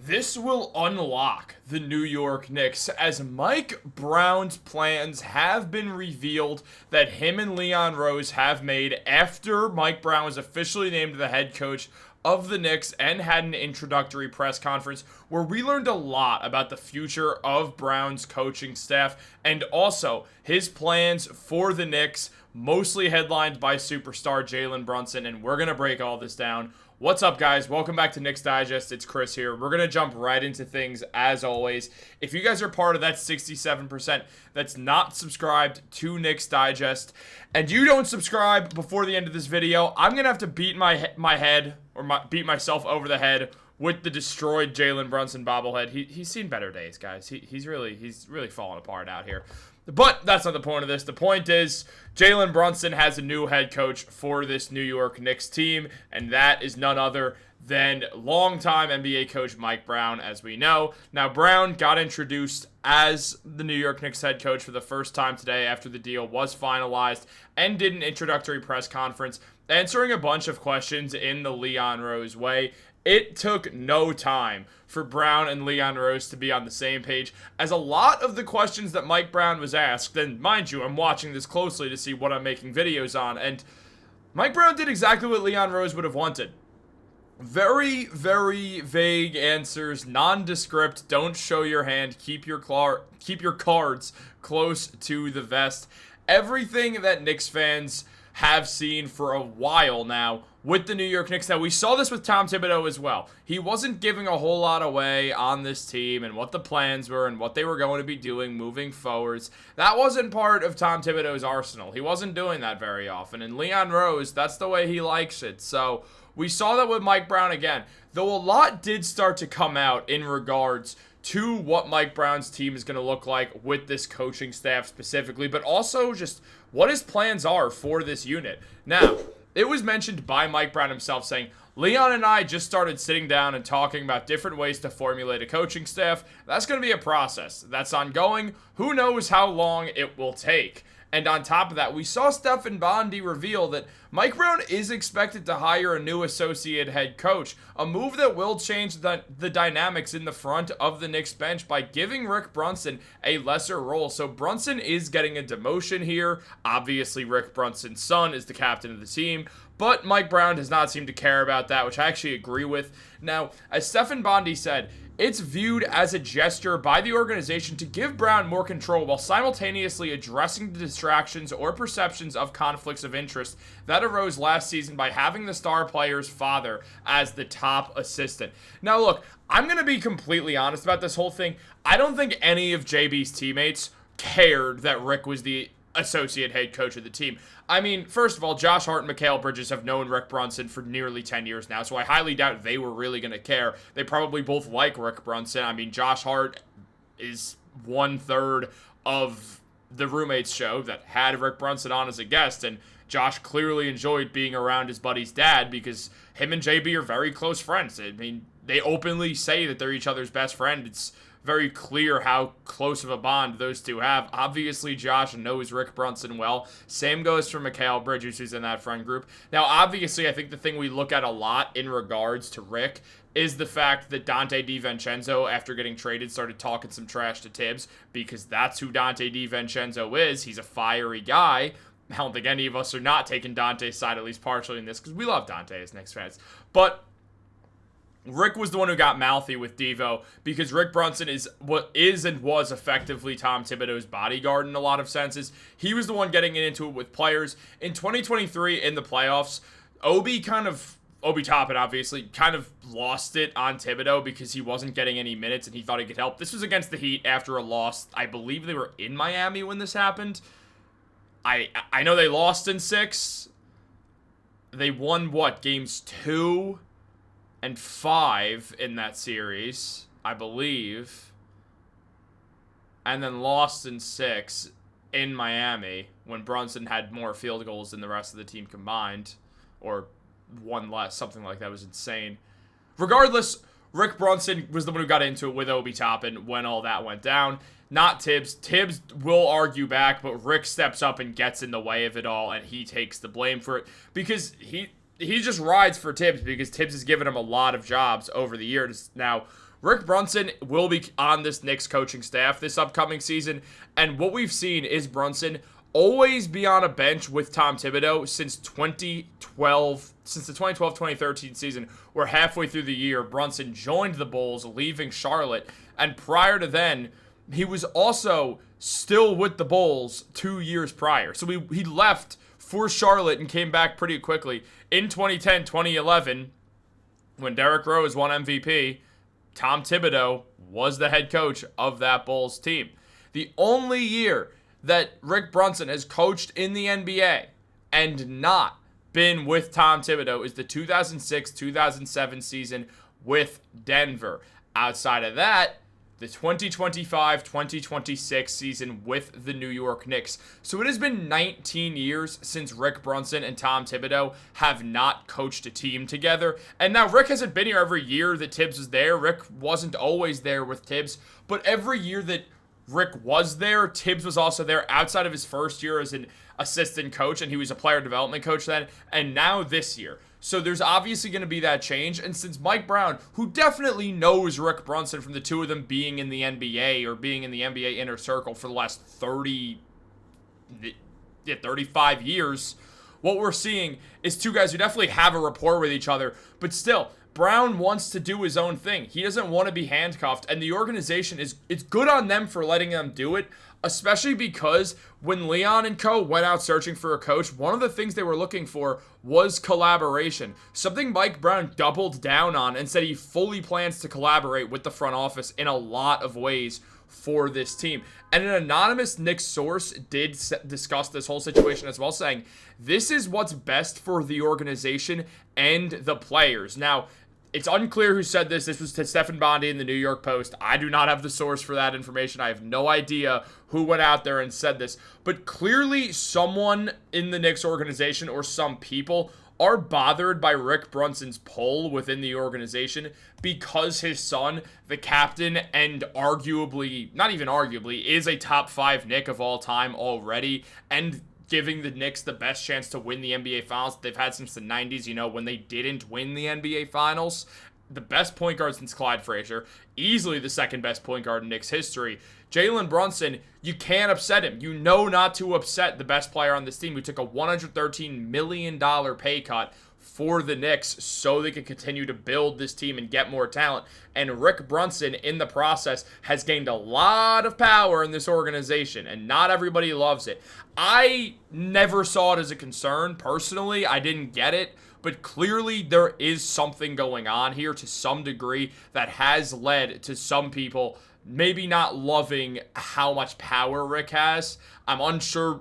This will unlock the New York Knicks as Mike Brown's plans have been revealed that him and Leon Rose have made after Mike Brown was officially named the head coach of the Knicks and had an introductory press conference where we learned a lot about the future of Brown's coaching staff and also his plans for the Knicks, mostly headlined by superstar Jalen Brunson, and we're going to break all this down. What's up, guys? Welcome back to Knicks Digest. It's Chris here. We're going to jump right into things as always. If you guys are part of that 67% that's not subscribed to Knicks Digest and you don't subscribe before the end of this video, I'm going to have to beat beat myself over the head with the destroyed Jalen Brunson bobblehead. He's seen better days, guys. He's really falling apart out here. But that's not the point of this. The point is Jalen Brunson has a new head coach for this New York Knicks team, and that is none other than longtime NBA coach Mike Brown, as we know. Now, Brown got introduced as the New York Knicks head coach for the first time today after the deal was finalized and did an introductory press conference answering a bunch of questions in the Leon Rose way. It took no time for Brown and Leon Rose to be on the same page, as a lot of the questions that Mike Brown was asked, and mind you, I'm watching this closely to see what I'm making videos on, and Mike Brown did exactly what Leon Rose would have wanted. Very, very vague answers, nondescript, don't show your hand, keep your cards close to the vest. Everything that Knicks fans have seen for a while now with the New York Knicks. Now, we saw this with Tom Thibodeau as well. He wasn't giving a whole lot away on this team and what the plans were and what they were going to be doing moving forwards. That wasn't part of Tom Thibodeau's arsenal. He wasn't doing that very often. And Leon Rose, that's the way he likes it. So we saw that with Mike Brown again. Though a lot did start to come out in regards to what Mike Brown's team is going to look like with this coaching staff specifically, but also just what his plans are for this unit. Now, it was mentioned by Mike Brown himself saying, Leon and I just started sitting down and talking about different ways to formulate a coaching staff. That's going to be a process. That's ongoing. Who knows how long it will take. And on top of that, we saw Stephen Bondy reveal that Mike Brown is expected to hire a new associate head coach, a move that will change the dynamics in the front of the Knicks bench by giving Rick Brunson a lesser role. So Brunson is getting a demotion here. Obviously, Rick Brunson's son is the captain of the team, but Mike Brown does not seem to care about that, which I actually agree with. Now, as Stephen Bondy said, it's viewed as a gesture by the organization to give Brown more control while simultaneously addressing the distractions or perceptions of conflicts of interest that arose last season by having the star player's father as the top assistant. Now, look, I'm going to be completely honest about this whole thing. I don't think any of JB's teammates cared that Rick was the associate head coach of the team. I mean, first of all, Josh Hart and Mikal Bridges have known Rick Brunson for nearly 10 years now, so I highly doubt they were really going to care. They probably both like Rick Brunson. I mean, Josh Hart is 1/3 of the Roommates show that had Rick Brunson on as a guest, and Josh clearly enjoyed being around his buddy's dad because him and JB are very close friends. I mean, they openly say that they're each other's best friend. It's very clear how close of a bond those two have. Obviously, Josh knows Rick Brunson well. Same goes for Mikal Bridges, who's in that friend group. Now, obviously, I think the thing we look at a lot in regards to Rick is the fact that Dante DiVincenzo, after getting traded, started talking some trash to Tibbs, because that's who Dante DiVincenzo is. He's a fiery guy. I don't think any of us are not taking Dante's side, at least partially in this, because we love Dante as Knicks fans. But Rick was the one who got mouthy with Devo because Rick Brunson is and was effectively Tom Thibodeau's bodyguard in a lot of senses. He was the one getting into it with players. In 2023 in the playoffs, Obi Toppin obviously kind of lost it on Thibodeau because he wasn't getting any minutes and he thought he could help. This was against the Heat after a loss. I believe they were in Miami when this happened. I know they lost in 6. They won, games 2 and 5 in that series, I believe, and then lost in 6 in Miami when Brunson had more field goals than the rest of the team combined, or one less, something like that. It was insane. Regardless, Rick Brunson was the one who got into it with Obi Toppin when all that went down. Not Tibbs. Tibbs will argue back, but Rick steps up and gets in the way of it all, and he takes the blame for it because he just rides for Tibbs because Tibbs has given him a lot of jobs over the years. Now, Rick Brunson will be on this Knicks coaching staff this upcoming season, and what we've seen is Brunson always be on a bench with Tom Thibodeau since the 2012-2013 season, where halfway through the year, Brunson joined the Bulls, leaving Charlotte, and prior to then, he was also still with the Bulls 2 years prior. So he left for Charlotte and came back pretty quickly. In 2010-2011, when Derrick Rose won MVP, Tom Thibodeau was the head coach of that Bulls team. The only year that Rick Brunson has coached in the NBA and not been with Tom Thibodeau is the 2006-2007 season with Denver. Outside of that, the 2025-2026 season with the New York Knicks. So it has been 19 years since Rick Brunson and Tom Thibodeau have not coached a team together. And now Rick hasn't been here every year that Tibbs was there. Rick wasn't always there with Tibbs. But every year that Rick was there, Tibbs was also there outside of his first year as an assistant coach, and he was a player development coach then, and now this year. So there's obviously going to be that change, and since Mike Brown, who definitely knows Rick Brunson from the two of them being in the NBA or being in the NBA inner circle for the last 35 years, what we're seeing is two guys who definitely have a rapport with each other, but still, Brown wants to do his own thing. He doesn't want to be handcuffed, and the organization it's good on them for letting them do it, especially because when Leon and co. went out searching for a coach, one of the things they were looking for was collaboration. Something Mike Brown doubled down on and said he fully plans to collaborate with the front office in a lot of ways for this team. And an anonymous Knicks source did discuss this whole situation as well, saying this is what's best for the organization and the players. Now, it's unclear who said this. This was to Stephen Bondy in the New York Post. I do not have the source for that information. I have no idea who went out there and said this. But clearly someone in the Knicks organization or some people are bothered by Rick Brunson's pull within the organization because his son, the captain, and arguably, not even arguably, is a top 5 Knick of all time already, and giving the Knicks the best chance to win the NBA Finals they've had since the 90s, when they didn't win the NBA Finals. The best point guard since Clyde Frazier, easily the second best point guard in Knicks history. Jalen Brunson, you can't upset him. You know not to upset the best player on this team who took a $113 million pay cut for the Knicks so they could continue to build this team and get more talent. And Rick Brunson, in the process, has gained a lot of power in this organization, and not everybody loves it. I never saw it as a concern. Personally, I didn't get it. But clearly there is something going on here to some degree that has led to some people maybe not loving how much power Rick has. I'm unsure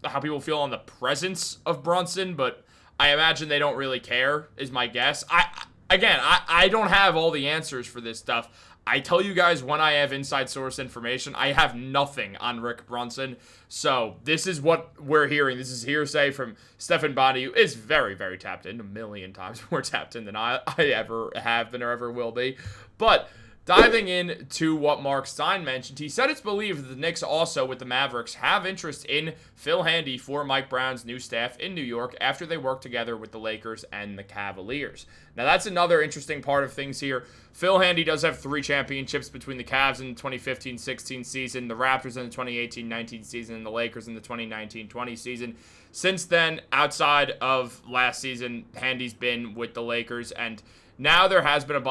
how people feel on the presence of Brunson, but I imagine they don't really care, is my guess. I don't have all the answers for this stuff. I tell you guys when I have inside source information. I have nothing on Rick Brunson. So this is what we're hearing. This is hearsay from Stephen Bondy, who is very, very tapped in, a million times more tapped in than I ever have been or ever will be. But diving into what Mark Stein mentioned, he said it's believed that the Knicks also, with the Mavericks, have interest in Phil Handy for Mike Brown's new staff in New York after they work together with the Lakers and the Cavaliers. Now, that's another interesting part of things here. Phil Handy does have 3 championships between the Cavs in the 2015-16 season, the Raptors in the 2018-19 season, and the Lakers in the 2019-20 season. Since then, outside of last season, Handy's been with the Lakers, and now there has been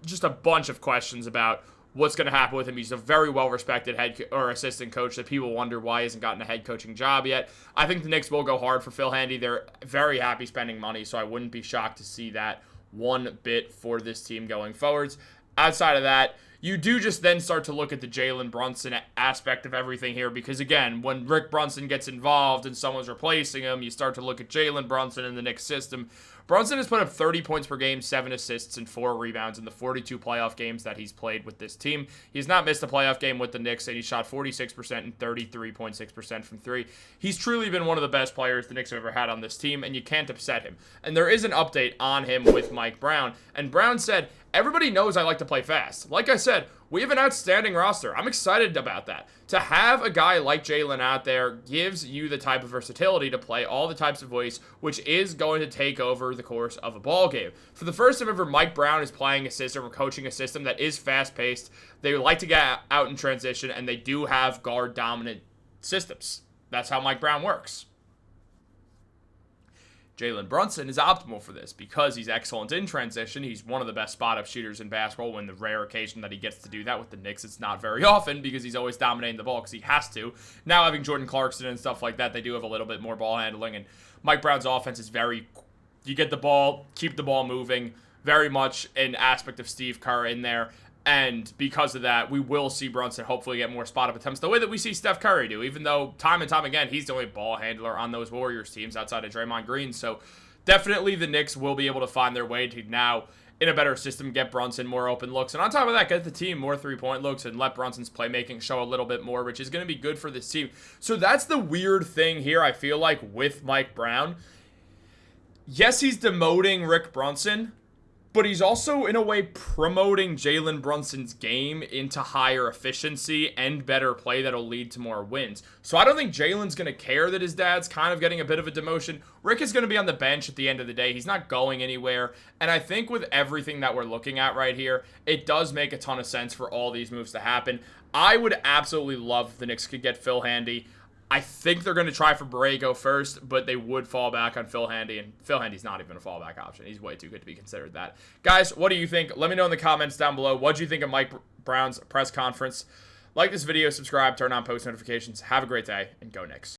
just a bunch of questions about what's going to happen with him. He's a very well-respected head or assistant coach that people wonder why he hasn't gotten a head coaching job yet. I think the Knicks will go hard for Phil Handy. They're very happy spending money, so I wouldn't be shocked to see that one bit for this team going forwards. Outside of that, you do just then start to look at the Jalen Brunson aspect of everything here because, again, when Rick Brunson gets involved and someone's replacing him, you start to look at Jalen Brunson in the Knicks system. Brunson has put up 30 points per game, 7 assists, and 4 rebounds in the 42 playoff games that he's played with this team. He's not missed a playoff game with the Knicks, and he shot 46% and 33.6% from 3. He's truly been one of the best players the Knicks have ever had on this team, and you can't upset him. And there is an update on him with Mike Brown, and Brown said, everybody knows I like to play fast. Like I said, we have an outstanding roster. I'm excited about that. To have a guy like Jalen out there gives you the type of versatility to play all the types of ways, which is going to take over the course of a ball game. For the first time ever, Mike Brown is playing a system or coaching a system that is fast-paced. They like to get out in transition, and they do have guard-dominant systems. That's how Mike Brown works. Jalen Brunson is optimal for this because he's excellent in transition. He's one of the best spot-up shooters in basketball. When the rare occasion that he gets to do that with the Knicks, it's not very often because he's always dominating the ball because he has to. Now having Jordan Clarkson and stuff like that, they do have a little bit more ball handling. And Mike Brown's offense is very, you get the ball, keep the ball moving, very much an aspect of Steve Kerr in there. And because of that, we will see Brunson hopefully get more spot-up attempts the way that we see Steph Curry do, even though time and time again, he's the only ball handler on those Warriors teams outside of Draymond Green. So definitely the Knicks will be able to find their way to now, in a better system, get Brunson more open looks. And on top of that, get the team more three-point looks and let Brunson's playmaking show a little bit more, which is going to be good for this team. So that's the weird thing here, I feel like, with Mike Brown. Yes, he's demoting Rick Brunson, but he's also, in a way, promoting Jalen Brunson's game into higher efficiency and better play that'll lead to more wins. So I don't think Jalen's going to care that his dad's kind of getting a bit of a demotion. Rick is going to be on the bench at the end of the day. He's not going anywhere. And I think with everything that we're looking at right here, it does make a ton of sense for all these moves to happen. I would absolutely love if the Knicks could get Phil Handy. I think they're going to try for Borrego first, but they would fall back on Phil Handy, and Phil Handy's not even a fallback option. He's way too good to be considered that. Guys, what do you think? Let me know in the comments down below. What do you think of Mike Brown's press conference? Like this video, subscribe, turn on post notifications. Have a great day, and go Knicks.